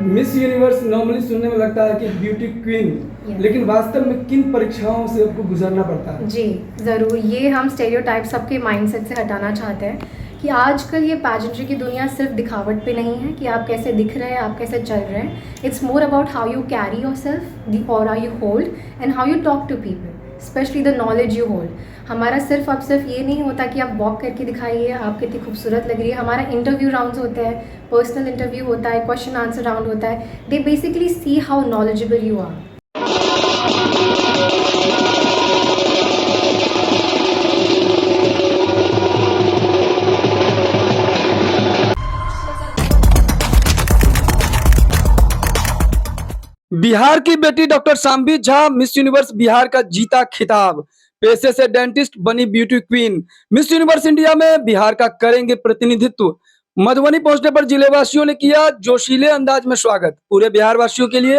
Miss universe normally सुनने में लगता है कि ब्यूटी क्वीन, लेकिन वास्तव में किन परीक्षाओं से आपको गुजरना पड़ता है? जी ज़रूर, ये हम स्टेरियोटाइप सबके माइंडसेट से हटाना चाहते हैं कि आजकल ये पैजेंट्री की दुनिया सिर्फ दिखावट पे नहीं है कि आप कैसे दिख रहे हैं, आप कैसे चल रहे हैं. It's more about how you carry yourself, the aura you hold and how you talk to people, specially the knowledge you hold. हमारा सिर्फ ये नहीं होता कि आप वॉक करके दिखाइए आप कितनी खूबसूरत लग रही है. हमारा इंटरव्यू राउंड्स होते हैं, पर्सनल इंटरव्यू होता है, क्वेश्चन आंसर राउंड होता है. They basically see how knowledgeable you are. Bihar की बेटी doctor Shambhi Jha Miss Universe Bihar का जीता खिताब। पेशे से डेंटिस्ट बनी beauty queen. Miss Universe India में बिहार का करेंगे प्रतिनिधित्व। मधुबनी पहुंचने पर जिले वासियों ने किया जोशीले अंदाज में स्वागत। पूरे बिहार वासियों के लिए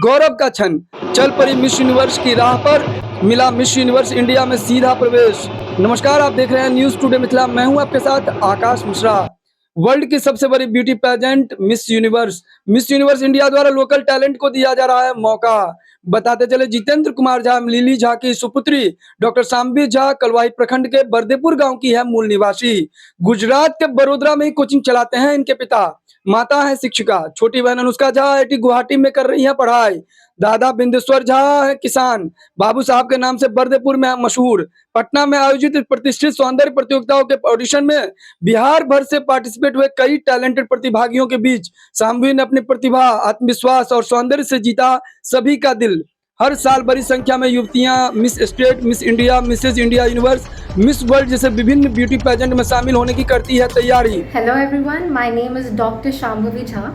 गौरव का क्षण। चल पड़ी मिस यूनिवर्स की राह पर, मिला मिस यूनिवर्स इंडिया में सीधा प्रवेश। नमस्कार, आप देख रहे हैं न्यूज टुडे मिथिला। मैं हूं आपके साथ आकाश मिश्रा। वर्ल्ड की सबसे बड़ी beauty pageant Miss Universe India द्वारा लोकल टैलेंट को दिया जा रहा है मौका। बताते चले, जितेंद्र कुमार झा लिली झा की सुपुत्री डॉक्टर शाम्भी झा कलवाही प्रखंड के बरदेपुर गांव की है मूल निवासी। गुजरात के बड़ोदरा में ही कोचिंग चलाते हैं इनके पिता। माता है शिक्षिका। छोटी बहन अनुष्का झा IIT गुवाहाटी में कर रही है पढ़ाई। दादा बिंदेश्वर झा है किसान। बाबू साहब के नाम से बरदेपुर में मशहूर। पटना में आयोजित प्रतिष्ठित सौंदर्य प्रतियोगिताओं के ऑडिशन में बिहार भर से पार्टिसिपेट हुए कई टैलेंटेड प्रतिभागियों के बीच शाम्भी ने अपनी प्रतिभा, आत्मविश्वास और सौंदर्य से जीता सभी का दिल। हर साल बड़ी संख्या में युवतियां Miss State, Miss India, Mrs India Universe, Miss World जैसे विभिन्न ब्यूटी पेजेंट में शामिल होने की करती है तैयारी। Hello everyone, my name is doctor Shambhi Jha.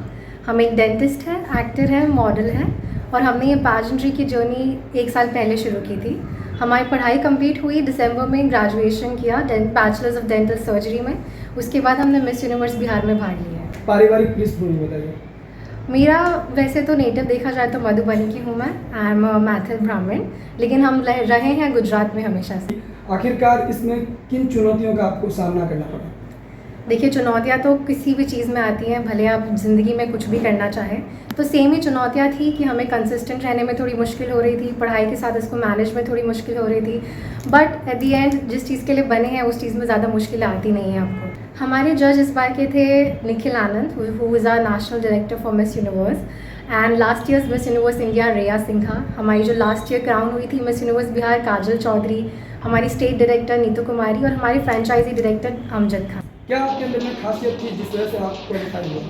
हम एक डेंटिस्ट हैं, एक्टर हैं, मॉडल हैं और हमने ये पैजेंट्री की जर्नी 1 साल पहले शुरू की थी. हमारी पढ़ाई कंप्लीट हुई दिसंबर में, ग्रेजुएशन किया बैचलर्स ऑफ डेंटल सर्जरी में. उसके बाद हमने मिस यूनिवर्स बिहार में भाग लिया है. पारिवारिक पृष्ठभूमि बताइए। मेरा वैसे तो नेटिव देखा जाए तो मधुबनी की हूँ मैं. आई एम मैथिल ब्राह्मण, लेकिन हम रहे हैं गुजरात में हमेशा से. आखिरकार इसमें किन चुनौतियों का आपको सामना करना पड़ा? देखिए, चुनौतियाँ तो किसी भी चीज़ में आती हैं, भले आप ज़िंदगी में कुछ भी करना चाहें. तो सेम ही चुनौतियाँ थी कि हमें कंसिस्टेंट रहने में थोड़ी मुश्किल हो रही थी, पढ़ाई के साथ इसको मैनेज में थोड़ी मुश्किल हो रही थी. बट एट दी एंड जिस चीज़ के लिए बने हैं उस चीज़ में ज़्यादा मुश्किल आती नहीं है आपको. हमारे जज इस बार के थे Nikhil Anand, who is our national director for Miss Universe. And last year Miss Universe India Rhea Singha. हमारी जो लास्ट ईयर क्राउन हुई थी मिस यूनिवर्स बिहार काजल चौधरी. हमारी स्टेट डायरेक्टर नीतू कुमारी और हमारी फ्रेंचाइजी डायरेक्टर अमजद खान. क्या आपके अंदर में खासियत थी जिस वजह से आप क्वालिफाई हुए?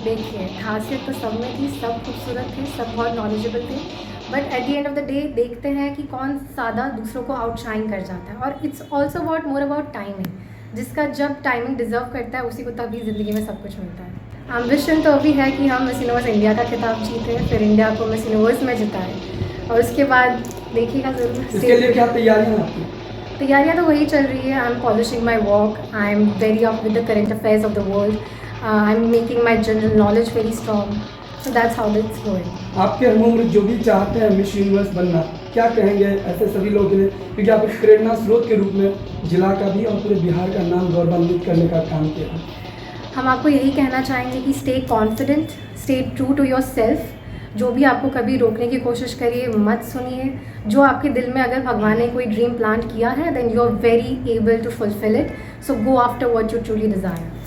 देखिए, खासियत तो सब में थी, सब खूबसूरत थे, सब बहुत नॉलेजेबल थे. But at the end of the day देखते हैं कि कौन ज़्यादा दूसरों को आउटशाइन कर जाता है. और it's also about more about timing. जिसका जब टाइमिंग डिजर्व करता है उसी को तभी ज़िंदगी में सब कुछ मिलता है. एम्बिशन तो अभी है कि हम मिस यूनिवर्स इंडिया का खिताब जीते, फिर इंडिया को मिस यूनिवर्स में जिताएं और उसके बाद देखिएगा ज़रूर. इसके लिए क्या तैयारियां आपकी? तैयारियाँ तो वही चल रही है. I am polishing my walk, I am very up with the current affairs of the world, I am making my general knowledge very strong. So that's how it's going. आपके हम उम्र जो भी चाहते हैं मिस यूनिवर्स बनना, क्या कहेंगे ऐसे सभी लोगों के लिए, क्योंकि आप एक प्रेरणा स्रोत के रूप में जिला का भी और पूरे बिहार का नाम गौरवान्वित करने का काम किया है? हम आपको यही कहना चाहेंगे कि stay confident, stay true to yourself. जो भी आपको कभी रोकने की कोशिश करिए मत सुनिए. जो आपके दिल में अगर भगवान ने कोई ड्रीम प्लांट किया है then you are very able to fulfil it. So go after what you truly desire.